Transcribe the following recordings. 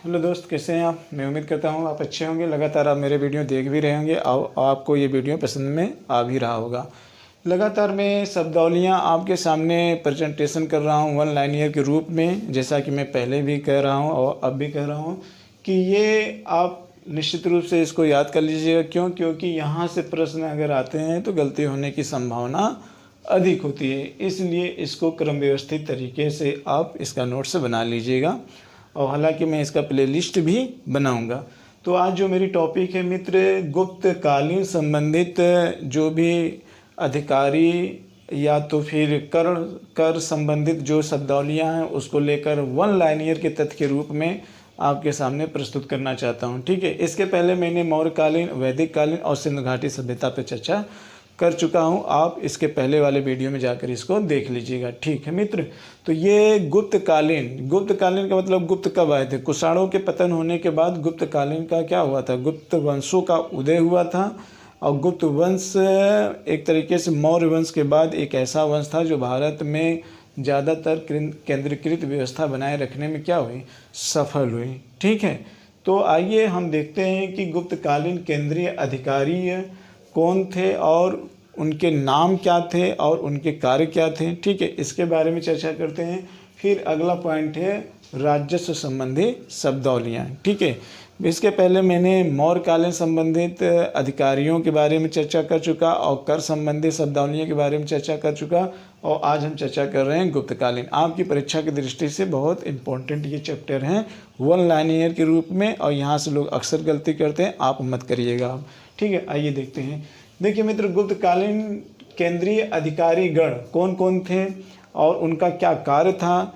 Hello दोस्त, कैसे हैं आप। मैं उम्मीद करता हूँ आप अच्छे होंगे। लगातार आप मेरे वीडियो देख भी रहे होंगे और आपको ये वीडियो पसंद में आ भी रहा होगा। लगातार मैं शब्दावलियाँ आपके सामने प्रेजेंटेशन कर रहा हूँ वन लाइनियर के रूप में, जैसा कि मैं पहले भी कह रहा हूँ और अब भी कह रहा हूँ कि ये आप निश्चित रूप से इसको याद कर लीजिएगा। क्यों? क्योंकि यहाँ से प्रश्न अगर आते हैं तो गलती होने की संभावना अधिक होती है। इसलिए इसको क्रम व्यवस्थित तरीके से आप इसका नोट्स बना लीजिएगा और हालांकि मैं इसका प्लेलिस्ट भी बनाऊंगा। तो आज जो मेरी टॉपिक है मित्र, गुप्तकालीन संबंधित जो भी अधिकारी या तो फिर कर संबंधित जो शब्दावलियाँ हैं उसको लेकर वन लाइनियर के तथ्य के रूप में आपके सामने प्रस्तुत करना चाहता हूँ। ठीक है। इसके पहले मैंने मौर्यकालीन, वैदिक कालीन और सिंधु घाटी सभ्यता पर चर्चा कर चुका हूँ। आप इसके पहले वाले वीडियो में जाकर इसको देख लीजिएगा। ठीक है मित्र। तो ये गुप्तकालीन का मतलब गुप्त कब आए थे? कुषाणों के पतन होने के बाद गुप्तकालीन का क्या हुआ था? गुप्त वंशों का उदय हुआ था। और गुप्त वंश एक तरीके से मौर्य वंश के बाद एक ऐसा वंश था जो भारत में ज़्यादातर केंद्रीकृत व्यवस्था बनाए रखने में क्या हुई? सफल हुई। ठीक है। तो आइए हम देखते हैं कि गुप्तकालीन केंद्रीय अधिकारी कौन थे और उनके नाम क्या थे और उनके कार्य क्या थे। ठीक है। इसके बारे में चर्चा करते हैं। फिर अगला पॉइंट है राजस्व संबंधी शब्दावलियाँ। ठीक है। इसके पहले मैंने मौर्यकालीन संबंधित अधिकारियों के बारे में चर्चा कर चुका और कर संबंधी शब्दावलियों के बारे में चर्चा कर चुका और आज हम चर्चा कर रहे हैं गुप्तकालीन। आपकी परीक्षा की दृष्टि से बहुत इंपॉर्टेंट ये चैप्टर हैं वन लाइनियर के रूप में और यहाँ से लोग अक्सर गलती करते हैं, आप मत करिएगा। ठीक है। आइए देखते हैं। देखिए मित्र, गुप्तकालीन केंद्रीय अधिकारी गण कौन कौन थे और उनका क्या कार्य था,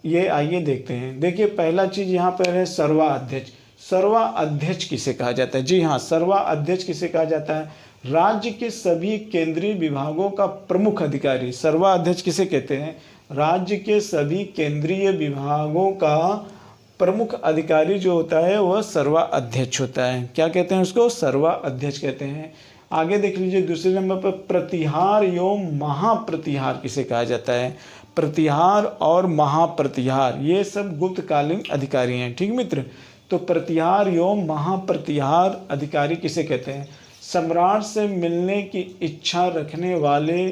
ये आइए देखते हैं। देखिए पहला चीज़ यहाँ पर है सर्वा अध्यक्ष। सर्वा अध्यक्ष किसे कहा जाता है? जी हाँ, सर्वा अध्यक्ष किसे कहा जाता है? राज्य के सभी केंद्रीय विभागों का प्रमुख अधिकारी। सर्वा अध्यक्ष किसे कहते हैं? राज्य के सभी केंद्रीय विभागों का प्रमुख अधिकारी जो होता है वह सर्वा अध्यक्ष होता है। क्या कहते हैं उसको? सर्वा अध्यक्ष कहते हैं। आगे देख लीजिए दूसरे नंबर पर प्रतिहार एवं महाप्रतिहार किसे कहा जाता है? प्रतिहार और महाप्रतिहार ये सब गुप्तकालीन अधिकारी हैं। ठीक मित्र। तो प्रतिहार एवं महाप्रतिहार अधिकारी किसे कहते हैं? सम्राट से मिलने की इच्छा रखने वाले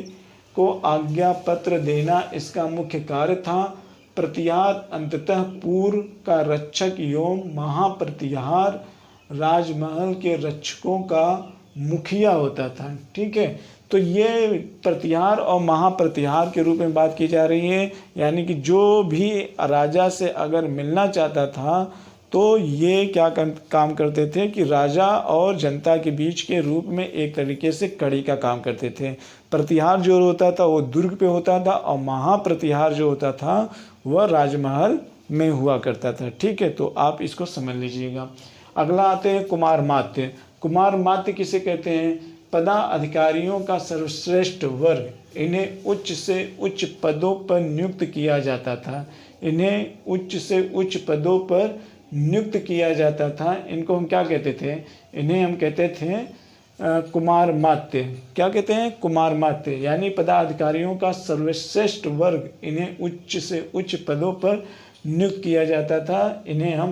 को आज्ञा पत्र देना इसका मुख्य कार्य था। प्रतिहार अंततः पूर्व का रक्षक एवं महाप्रतिहार राजमहल के रक्षकों का मुखिया होता था। ठीक है। तो ये प्रतिहार और महाप्रतिहार के रूप में बात की जा रही है, यानी कि जो भी राजा से अगर मिलना चाहता था तो ये क्या काम करते थे कि राजा और जनता के बीच के रूप में एक तरीके से कड़ी का काम करते थे। प्रतिहार जो होता था वो दुर्ग पे होता था और महाप्रतिहार जो होता था वह राजमहल में हुआ करता था। ठीक है। तो आप इसको समझ लीजिएगा। अगला आते हैं कुमारमात्य। कुमारमात्य किसे कहते हैं? पदाधिकारियों का सर्वश्रेष्ठ वर्ग। इन्हें उच्च से उच्च पदों पर नियुक्त किया जाता था। इन्हें उच्च से उच्च पदों पर नियुक्त किया जाता था। इनको हम क्या कहते थे? इन्हें हम कहते थे कुमारमात्य। क्या कहते हैं? कुमारमात्य, यानी पदाधिकारियों का सर्वश्रेष्ठ वर्ग। इन्हें उच्च से उच्च पदों पर नियुक्त किया जाता था। इन्हें हम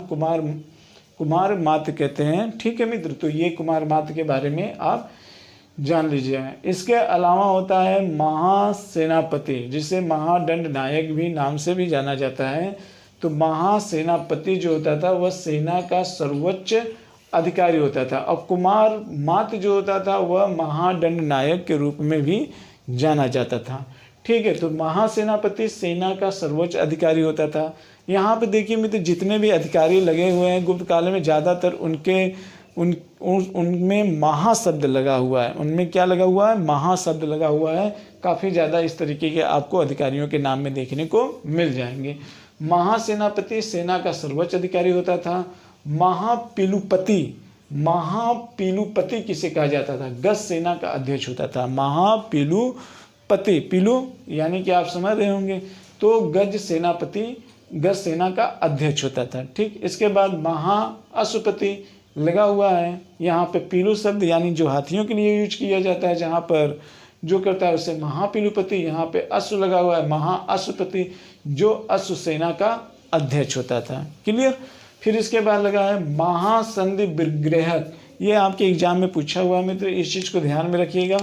कुमारमात्य कहते हैं। ठीक है मित्र। तो ये कुमारमात्य के बारे में आप जान लीजिए। इसके अलावा होता है महासेनापति, जिसे महादंड नायक भी नाम से भी जाना जाता है। तो महासेनापति जो होता था वह सेना का सर्वोच्च अधिकारी होता था और कुमारमात्य जो होता था वह महादंड नायक के रूप में भी जाना जाता था। ठीक है। तो महासेनापति सेना का सर्वोच्च अधिकारी होता था। यहाँ पे देखिए मित्र, जितने भी अधिकारी लगे हुए हैं गुप्त काल में, ज़्यादातर उनमें महाशब्द लगा हुआ है। उनमें क्या लगा हुआ है? महाशब्द लगा हुआ है। काफ़ी ज़्यादा इस तरीके के आपको अधिकारियों के नाम में देखने को मिल जाएंगे। महासेनापति सेना का सर्वोच्च अधिकारी होता था। महापीलुपति किसे कहा जाता था? गज सेना का अध्यक्ष होता था। महापीलुपति, पीलू यानी कि आप समझ रहे होंगे। तो गज सेना का अध्यक्ष होता था। ठीक। इसके बाद महाअश्वपति लगा हुआ है। यहाँ पे पीलू शब्द यानी जो हाथियों के लिए यूज किया जाता है, जहाँ पर जो करता है उसे महापीलुपति। यहाँ पे अश्व लगा हुआ है, महाअश्वपति, जो अश्व सेना का अध्यक्ष होता था। क्लियर। फिर इसके बाद लगा है महासंधि विग्रहक। ये आपके एग्जाम में पूछा हुआ है मित्र, इस चीज़ को ध्यान में रखिएगा।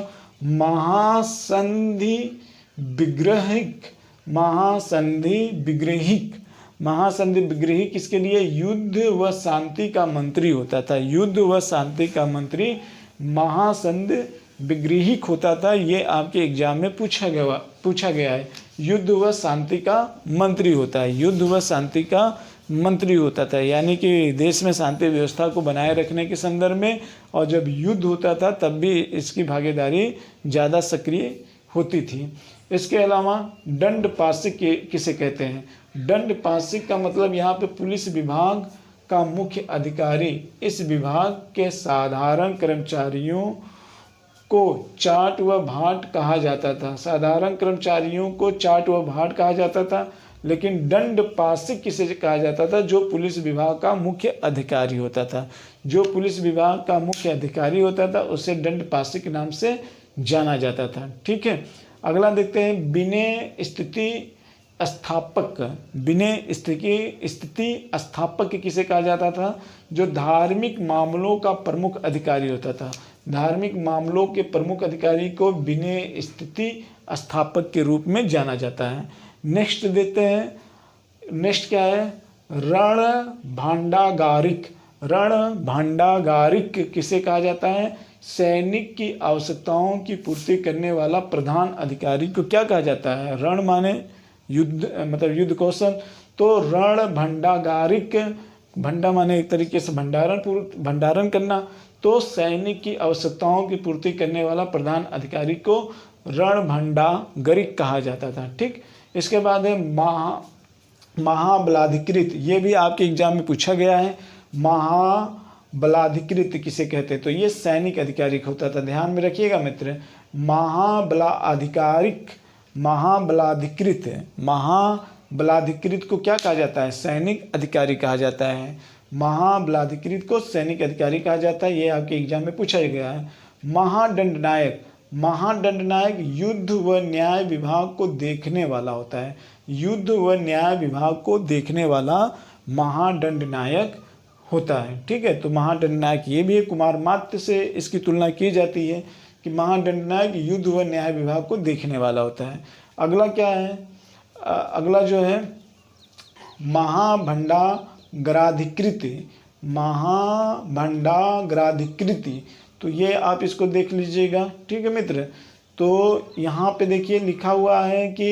महासंधि विग्रहिक, महासंधि विग्रहिक, महासंधि विग्रहिक किसके लिए? युद्ध व शांति का मंत्री होता था, युद्ध व शांति का मंत्री महासंधि विग्रहिक होता था। ये आपके एग्जाम में पूछा गया है। युद्ध व शांति का मंत्री होता है, युद्ध व शांति का मंत्री होता था, यानी कि देश में शांति व्यवस्था को बनाए रखने के संदर्भ में, और जब युद्ध होता था तब भी इसकी भागीदारी ज़्यादा सक्रिय होती थी। इसके अलावा दंडपाशिक किसे कहते हैं? दंडपाशिक का मतलब यहाँ पे पुलिस विभाग का मुख्य अधिकारी इस विभाग के साधारण कर्मचारियों को चाट व भाट कहा जाता था। साधारण कर्मचारियों को चाट व भाट कहा जाता था, लेकिन दंडपाशिक किसे कहा जाता था? जो पुलिस विभाग का मुख्य अधिकारी होता था, जो पुलिस विभाग का मुख्य अधिकारी होता था उसे दंडपाशिक नाम से जाना जाता था। ठीक है, अगला देखते हैं विनय स्थिति स्थापक। विनय स्थिति स्थापक किसे कहा जाता था? जो धार्मिक मामलों का प्रमुख अधिकारी होता था। धार्मिक मामलों के प्रमुख अधिकारी को विनय स्थिति स्थापक के रूप में जाना जाता है। नेक्स्ट देते हैं, नेक्स्ट क्या है? रण भांडागारिक। रण भांडागारिक किसे कहा जाता है? सैनिक की आवश्यकताओं की पूर्ति करने वाला प्रधान अधिकारी को क्या कहा जाता है? रण माने युद्ध, मतलब युद्ध कौशल, तो रण भंडागारिक, भंडा माने एक तरीके से भंडारण करना, तो सैनिक की आवश्यकताओं की पूर्ति करने वाला प्रधान अधिकारी को रण भंडागारिक कहा जाता था। ठीक, इसके बाद है महाबलाधिकृत। ये भी आपके एग्जाम में पूछा गया है। महाबलाधिकृत किसे कहते हैं? तो ये सैनिक अधिकारी होता था, ध्यान में रखिएगा मित्र। महाबलाधिकृत को क्या कहा जाता है? सैनिक अधिकारी कहा जाता है। महाबलाधिकृत को सैनिक अधिकारी कहा जाता है, ये आपके एग्जाम में पूछा गया है। महादंडनायक। महादंडनायक युद्ध व न्याय विभाग को देखने वाला होता है। युद्ध व न्याय विभाग को देखने वाला महादंडनायक होता है। ठीक है, तो महादंडनायक ये भी है, कुमार मात्य से इसकी तुलना की जाती है कि महादंडनायक युद्ध व न्याय विभाग को देखने वाला होता है। अगला क्या है? अगला जो है महाभंडागाराधिकृत। महाभंडागाराधिकृत, तो ये आप इसको देख लीजिएगा। ठीक है मित्र, तो यहाँ पे देखिए लिखा हुआ है कि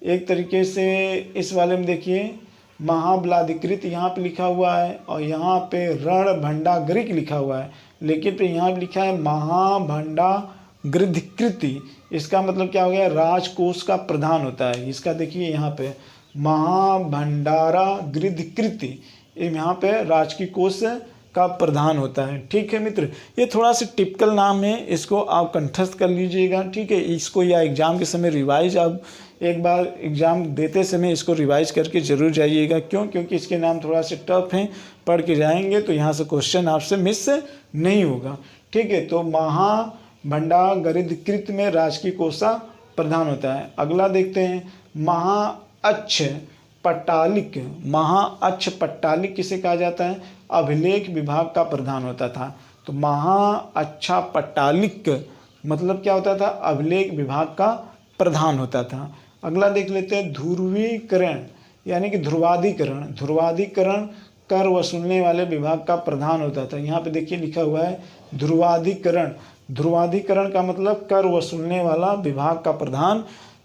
एक तरीके से इस वाले में देखिए महाबलाधिकृत यहाँ पे लिखा हुआ है और यहाँ पे रण भंडागारिक लिखा हुआ है, लेकिन फिर यहाँ पे लिखा है महाभंडागाराधिकृत। इसका मतलब क्या हो गया? राजकोष का प्रधान होता है। इसका देखिए यहाँ पे महाभंडागाराधिकृत, यहाँ पे राजकीय कोष का प्रधान होता है। ठीक है मित्र, ये थोड़ा सा टिपिकल नाम है, इसको आप कंठस्थ कर लीजिएगा। ठीक है, इसको या एग्ज़ाम के समय रिवाइज, आप एक बार एग्ज़ाम देते समय इसको रिवाइज करके ज़रूर जाइएगा। क्यों? क्योंकि इसके नाम थोड़ा सा टफ हैं, पढ़ के जाएंगे तो यहाँ से क्वेश्चन आपसे मिस नहीं होगा। ठीक है, तो महाभंडागाराधिकृत में राजकीय कोष का प्रधान होता है। अगला देखते हैं महाअक्ष पट्टालिक। महाअक्ष पट्टालिक किसे कहा जाता है? अभिलेख विभाग का प्रधान होता था। तो महाअक्ष पट्टालिक मतलब क्या होता था? अभिलेख विभाग का प्रधान होता था। अगला देख लेते हैं ध्रुवीकरण, यानी कि ध्रुवाधिकरण। ध्रुवाधिकरण कर वसूलने वाले विभाग का प्रधान होता था। यहाँ पे देखिए लिखा हुआ है ध्रुवाधिकरण। ध्रुवाधिकरण का मतलब कर वसूलने वाला विभाग का प्रधान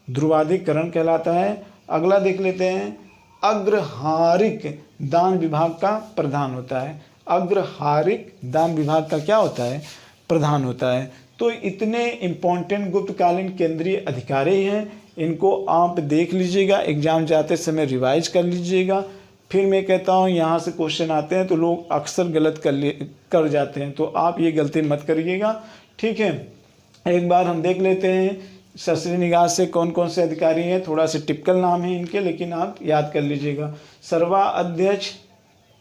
ध्रुवाधिकरण कहलाता है। अगला देख लेते हैं अग्रहारिक दान विभाग का प्रधान होता है। अग्रहारिक दान विभाग का क्या होता है? प्रधान होता है। तो इतने इम्पोर्टेंट गुप्तकालीन केंद्रीय अधिकारी हैं, इनको आप देख लीजिएगा, एग्जाम जाते समय रिवाइज कर लीजिएगा। फिर मैं कहता हूँ यहाँ से क्वेश्चन आते हैं तो लोग अक्सर गलत कर जाते हैं, तो आप ये गलती मत करिएगा। ठीक है, एक बार हम देख लेते हैं शस्त्री निगाह से कौन कौन से अधिकारी हैं। थोड़ा सा टिपिकल नाम है इनके, लेकिन आप याद कर लीजिएगा। सर्वा अध्यक्ष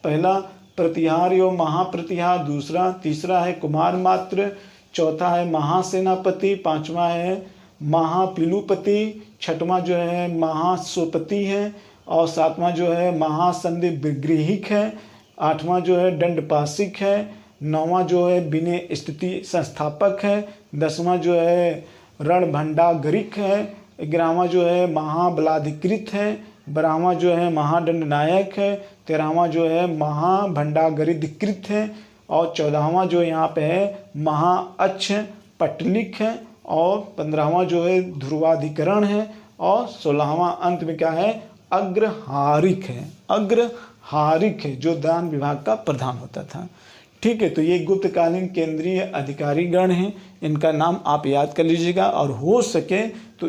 पहला, प्रतिहार एवं महाप्रतिहार दूसरा, तीसरा है कुमार मात्र, चौथा है महासेनापति, पांचवा है महापिलुपति, छठवां जो है महासोपति है, और सातवां जो है महासंधि विग्रहिक है। 8वां जो है दंडपाशिक है, 9वां जो है विनय स्थिति संस्थापक है, 10वां जो है रणभंडागरिक है, 11वां जो है महाबलाधिकृत है, 12वां जो है महादंड नायक है, 13वां जो है महाभंडागरिधिकृत है, और 14वां जो यहाँ पे है महाअक्ष पटलिक है, और 15वां जो है ध्रुवाधिकरण है, और 16वां अंत में क्या है अग्रहारिक है। अग्रहारिक है जो दान विभाग का प्रधान होता था। ठीक है, तो ये गुप्तकालीन केंद्रीय अधिकारीगण हैं, इनका नाम आप याद कर लीजिएगा। और हो सके तो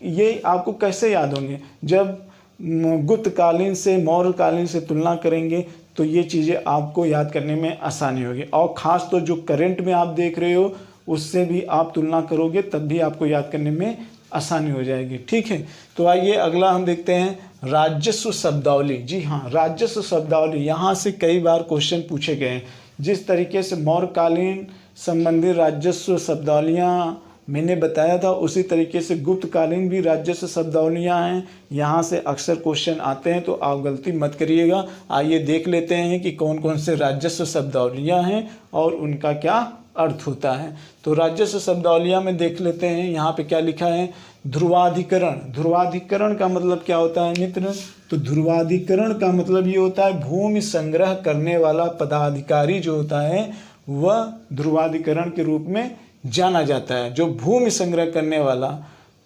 ये आपको कैसे याद होंगे, जब गुप्तकालीन से मौर्यकालीन से तुलना करेंगे तो ये चीज़ें आपको याद करने में आसानी होगी। और ख़ास तो जो करंट में आप देख रहे हो उससे भी आप तुलना करोगे तब भी आपको याद करने में आसानी हो जाएगी। ठीक है, तो आइए अगला हम देखते हैं राजस्व शब्दावली। जी हाँ, राजस्व शब्दावली, यहाँ से कई बार क्वेश्चन पूछे गए हैं। जिस तरीके से मौर्यकालीन संबंधित राजस्व शब्दावलियाँ मैंने बताया था, उसी तरीके से गुप्तकालीन भी राजस्व शब्दावलियाँ हैं। यहाँ से अक्सर क्वेश्चन आते हैं, तो आप गलती मत करिएगा। आइए देख लेते हैं कि कौन कौन से राजस्व शब्दावलियाँ हैं और उनका क्या अर्थ होता है। तो राजस्व शब्दावलियाँ में देख लेते हैं, यहाँ पे क्या लिखा है ध्रुवाधिकरण। ध्रुवाधिकरण का मतलब क्या होता है मित्र, तो ध्रुवाधिकरण का मतलब ये होता है भूमि संग्रह करने वाला पदाधिकारी जो होता है वह ध्रुवाधिकरण के रूप में जाना जाता है, जो भूमि संग्रह करने वाला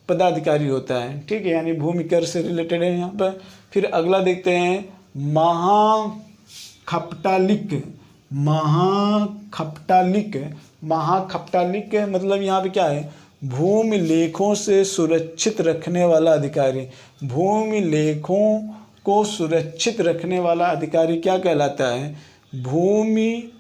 पदाधिकारी होता है। ठीक है, यानी भूमि कर से रिलेटेड है यहाँ पर। फिर अगला देखते हैं महाखपटालिक। महाखपटालिक, महाखपटालिक मतलब यहाँ पे क्या है, भूमि लेखों से सुरक्षित रखने वाला अधिकारी। भूमि लेखों को सुरक्षित रखने वाला अधिकारी क्या कहलाता है, भूमि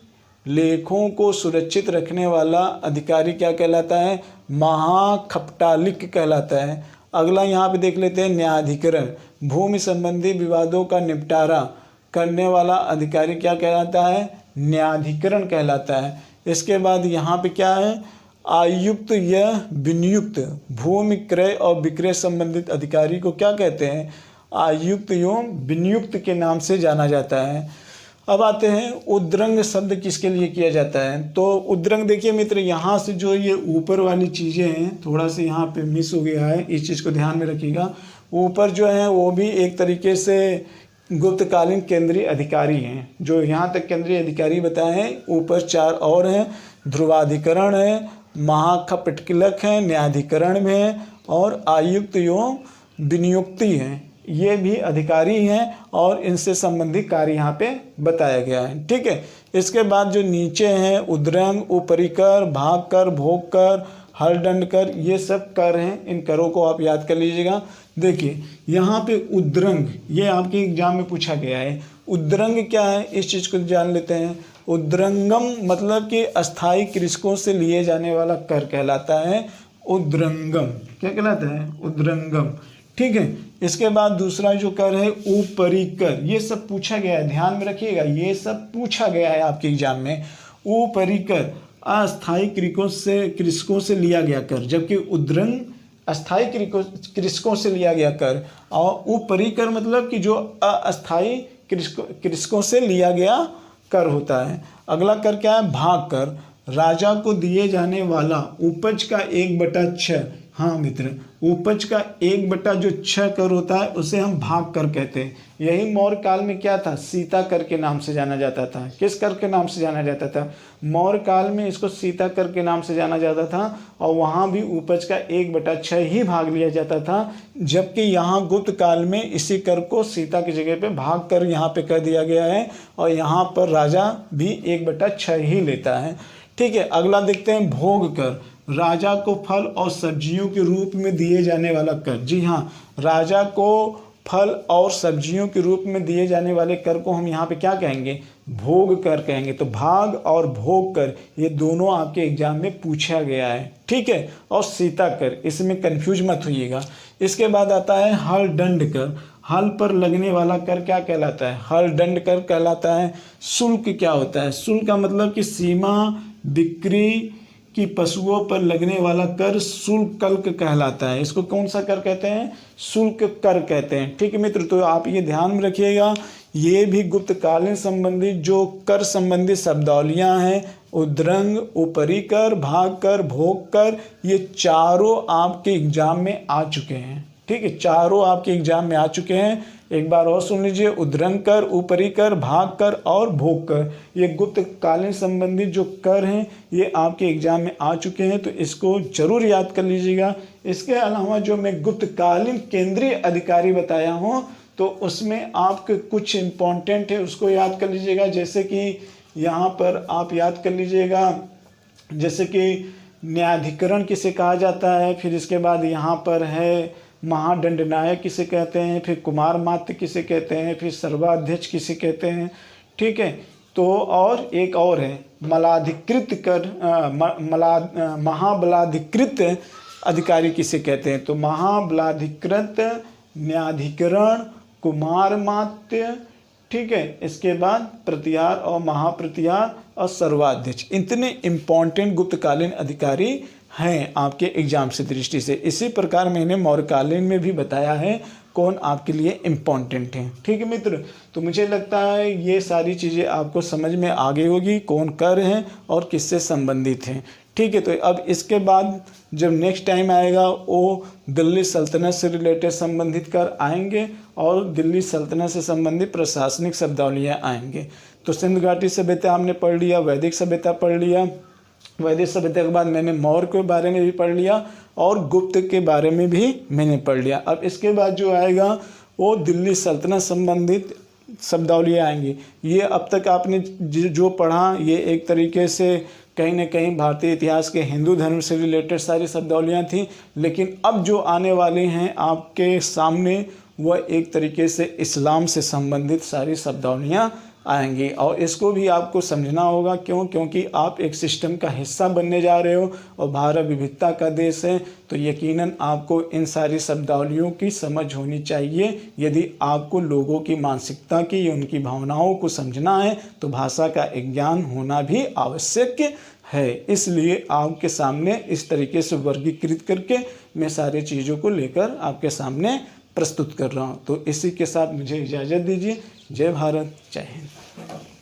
लेखों को सुरक्षित रखने वाला अधिकारी क्या कहलाता है, महाखपटालिक कहलाता है। अगला यहाँ पे देख लेते हैं न्यायाधिकरण। भूमि संबंधी विवादों का निपटारा करने वाला अधिकारी क्या कहलाता है, न्यायाधिकरण कहलाता है। इसके बाद यहाँ पे क्या है, आयुक्त या विनियुक्त। भूमि क्रय और विक्रय संबंधित अधिकारी को क्या कहते हैं, आयुक्त एवं विनियुक्त के नाम से जाना जाता है। अब आते हैं उद्रंग शब्द किसके लिए किया जाता है। तो उद्रंग देखिए मित्र, यहाँ से जो ये ऊपर वाली चीज़ें हैं थोड़ा सा यहाँ पे मिस हो गया है, इस चीज़ को ध्यान में रखिएगा। ऊपर जो है वो भी एक तरीके से गुप्तकालीन केंद्रीय अधिकारी हैं, जो यहाँ तक केंद्रीय अधिकारी बताए हैं। ऊपर 4 और हैं, ध्रुवाधिकरण है, महाखपटलिक है, न्यायाधिकरण में है, और आयुक्त एवं विनियुक्ति हैं। ये भी अधिकारी हैं और इनसे संबंधित कार्य यहाँ पे बताया गया है। ठीक है, इसके बाद जो नीचे हैं उद्रंग, उपरिकर, भाग कर, भोग कर, हरदंड कर, ये सब कर हैं। इन करों को आप याद कर लीजिएगा। देखिए यहाँ पे उद्रंग, ये आपके एग्जाम में पूछा गया है। उद्रंग क्या है, इस चीज़ को जान लेते हैं। उद्रंगम मतलब कि अस्थायी कृषकों से लिए जाने वाला कर कहलाता है उद्रंगम। क्या कहलाता है, उद्रंगम। ठीक है, इसके बाद दूसरा जो कर है उपरिकर। ये सब पूछा गया है, ध्यान में रखिएगा, ये सब पूछा गया है आपके एग्जाम में। उपरिकर अस्थायी कृषकों से लिया गया कर, जबकि उद्रंग अस्थायी कृषकों से लिया गया कर, और उपरिकर मतलब कि जो अस्थायी कृषकों से लिया गया कर होता है। अगला कर क्या है, भाग कर। राजा को दिए जाने वाला उपज का 1/6, हाँ मित्र, उपज का 1/6 कर होता है, उसे हम भाग कर कहते हैं। यही मौर्य काल में क्या था, सीता कर के नाम से जाना जाता था। किस कर के नाम से जाना जाता था, मौर्य काल में इसको सीता कर के नाम से जाना जाता था, और वहाँ भी उपज का 1/6 ही भाग लिया जाता था। जबकि यहाँ गुप्त काल में इसी कर को सीता की जगह पे भाग कर यहाँ पे कर दिया गया है, और यहाँ पर राजा भी 1/6 ही लेता है। ठीक है, अगला देखते हैं भोग कर। राजा को फल और सब्जियों के रूप में दिए जाने वाला कर। जी हाँ, राजा को फल और सब्जियों के रूप में दिए जाने वाले कर को हम यहाँ पे क्या कहेंगे, भोग कर कहेंगे। तो भाग और भोग कर ये दोनों आपके एग्जाम में पूछा गया है। ठीक है, और सीता कर, इसमें कंफ्यूज मत होइएगा। इसके बाद आता है हल दंड कर। हल पर लगने वाला कर क्या कहलाता है, हल दंड कर कहलाता है। शुल्क क्या होता है, शुल्क का मतलब कि सीमा बिक्री कि पशुओं पर लगने वाला कर शुल्क कहलाता है। इसको कौन सा कर कहते हैं, शुल्क कर कहते हैं। ठीक है मित्र, तो आप ये ध्यान में रखिएगा, ये भी गुप्तकालीन संबंधी जो कर संबंधी शब्दावलियाँ हैं, उद्रंग, ऊपरी कर, भाग कर, भोग कर, ये चारों आपके एग्जाम में आ चुके हैं। ठीक है, चारों आपके एग्जाम में आ चुके हैं। एक बार और सुन लीजिए, उद्रंग कर, ऊपरी कर, भाग कर और भोग कर, ये गुप्तकालीन संबंधी जो कर हैं ये आपके एग्जाम में आ चुके हैं, तो इसको जरूर याद कर लीजिएगा। इसके अलावा जो मैं गुप्तकालीन केंद्रीय अधिकारी बताया हूँ तो उसमें आपके कुछ इम्पोर्टेंट है, उसको याद कर लीजिएगा। जैसे कि यहाँ पर आप याद कर लीजिएगा, जैसे कि न्यायाधिकरण किसे कहा जाता है, फिर इसके बाद यहाँ पर है महादंडनायक किसे कहते हैं, फिर कुमार मात्य किसे कहते हैं, फिर सर्वाध्यक्ष किसे कहते हैं। ठीक है, तो और एक और है मलाधिकृत कर महाबलाधिकृत अधिकारी किसे कहते हैं, तो महाबलाधिकृत, न्यायाधिकरण, कुमार मात्य, ठीक है, इसके बाद प्रतिहार और महाप्रतिहार और सर्वाध्यक्ष, इतने इम्पॉर्टेंट गुप्तकालीन अधिकारी हैं आपके एग्जाम से दृष्टि से। इसी प्रकार मैंने मौर्यकालीन में भी बताया है कौन आपके लिए इम्पॉर्टेंट हैं। ठीक है मित्र, तो मुझे लगता है ये सारी चीज़ें आपको समझ में आ गई होगी, कौन कर हैं और किससे संबंधित हैं। ठीक है, तो अब इसके बाद जब नेक्स्ट टाइम आएगा वो दिल्ली सल्तनत से रिलेटेड संबंधित कर आएंगे और दिल्ली सल्तनत से संबंधित प्रशासनिक शब्दावलियाँ आएंगे। तो सिंधु घाटी सभ्यता हमने पढ़ लिया, वैदिक सभ्यता पढ़ लिया, वैदिक सभ्यता के बाद मैंने मौर्य के बारे में भी पढ़ लिया और गुप्त के बारे में भी मैंने पढ़ लिया। अब इसके बाद जो आएगा वो दिल्ली सल्तनत संबंधित शब्दावलियाँ आएंगी। ये अब तक आपने जो पढ़ा ये एक तरीके से कहीं ना कहीं भारतीय इतिहास के हिंदू धर्म से रिलेटेड सारी शब्दावलियाँ थी, लेकिन अब जो आने वाली हैं आपके सामने वह एक तरीके से इस्लाम से संबंधित सारी शब्दावलियाँ आएंगी। और इसको भी आपको समझना होगा, क्योंकि आप एक सिस्टम का हिस्सा बनने जा रहे हो और भारत विविधता का देश है, तो यकीनन आपको इन सारी शब्दावलियों की समझ होनी चाहिए। यदि आपको लोगों की मानसिकता की या उनकी भावनाओं को समझना है तो भाषा का एक ज्ञान होना भी आवश्यक है। इसलिए आपके सामने इस तरीके से वर्गीकृत करके मैं सारी चीज़ों को लेकर आपके सामने प्रस्तुत कर रहा हूँ। तो इसी के साथ मुझे इजाज़त दीजिए। जय भारत, जय हिंद।